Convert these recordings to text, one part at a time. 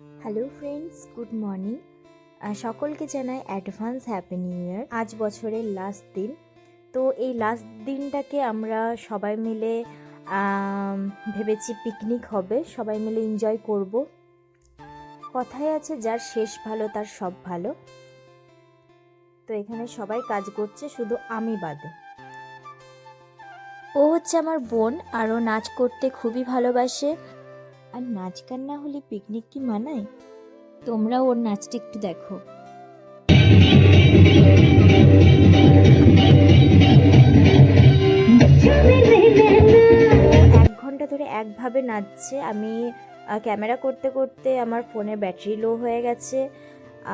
Hello friends, good morning. সকলকে জানাই advance happy new year. আজ বছরের লাস্ট দিন, তো এই লাস্ট দিনটাকে আমরা সবাই মিলে ভেবেছি পিকনিক হবে, সবাই মিলে এনজয় করব। কথায় আছে যার শেষ ভালো তার সব ভালো। তো এখানে সবাই কাজ করছে, শুধু আমি বাদে। ও হচ্ছে আমার বোন, আর ও নাচ করতে খুবই ভালোবাসে। আর নাচ গান না হলে পিকনিক কি মানায়? তোমরা ওর নাচটা একটু দেখো। 1 ঘন্টা ধরে একভাবে নাচছে। আমি ক্যামেরা করতে করতে আমার ফোনের ব্যাটারি লো হয়ে গেছে,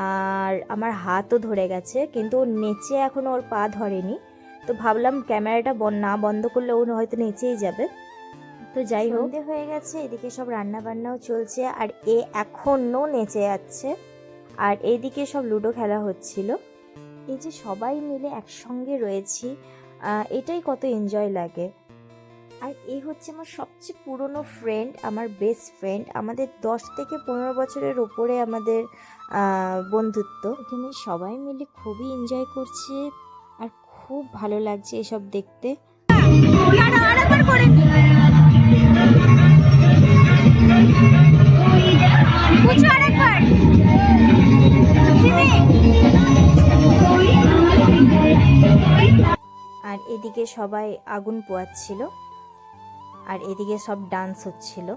আর আমার হাতও ধরে গেছে, কিন্তু ও নেচে এখনও ওর পা ধরেনি। তো ভাবলাম ক্যামেরাটা না বন্ধ করলে ও হয়তো নেচেই যাবে। তো যাই হোক, সন্ধে হয়ে গেছে, এদিকে সব রান্না বান্নাও চলছে, আর এ এখনও নেচে যাচ্ছে। আর এইদিকে সব লুডো খেলা হচ্ছিল। এই যে সবাই মিলে একসঙ্গে রয়েছি, এটাই কত এনজয় লাগে। আর এই হচ্ছে আমার সবচেয়ে পুরনো ফ্রেন্ড, আমার বেস্ট ফ্রেন্ড। আমাদের 10 থেকে 15 বছরের ওপরে আমাদের বন্ধুত্ব। এখানে সবাই মিলে খুবই এনজয় করছে, আর খুব ভালো লাগছে এসব দেখতে। আর এদিকে সবাই আগুন পোয়াচ্ছিল, আর এদিকে সব ডান্স হচ্ছিল।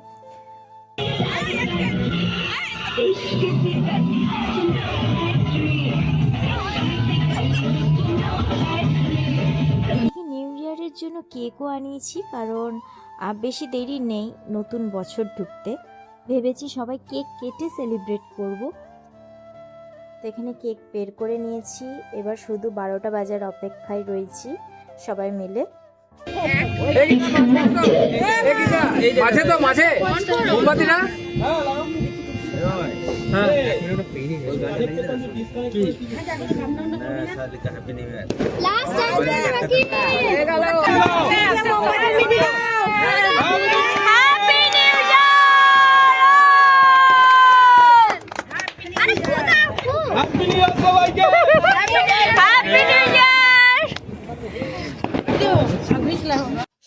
এদিকে নিউ ইয়ারের জন্য কেকও আনিয়েছি, কারণ বেশি দেরি নেই নতুন বছর ঢুকতে। ভেবেছি সবাই কেক কেটে সেলিব্রেট করব। তো এখানে কেক বের করে নিয়েছি, এবার শুধু 12টা বাজার অপেক্ষায় রয়েছি সবাই মিলে। মাঝে তো মাঝে মোমবাতি না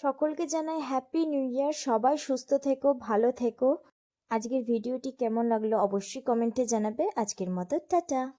সকলকে জানাই হ্যাপি নিউ ইয়ার। সবাই সুস্থ থেকো, ভালো থেকো। আজকের ভিডিওটি কেমন লাগলো অবশ্যই কমেন্টে জানাবে। আজকের মতো টাটা।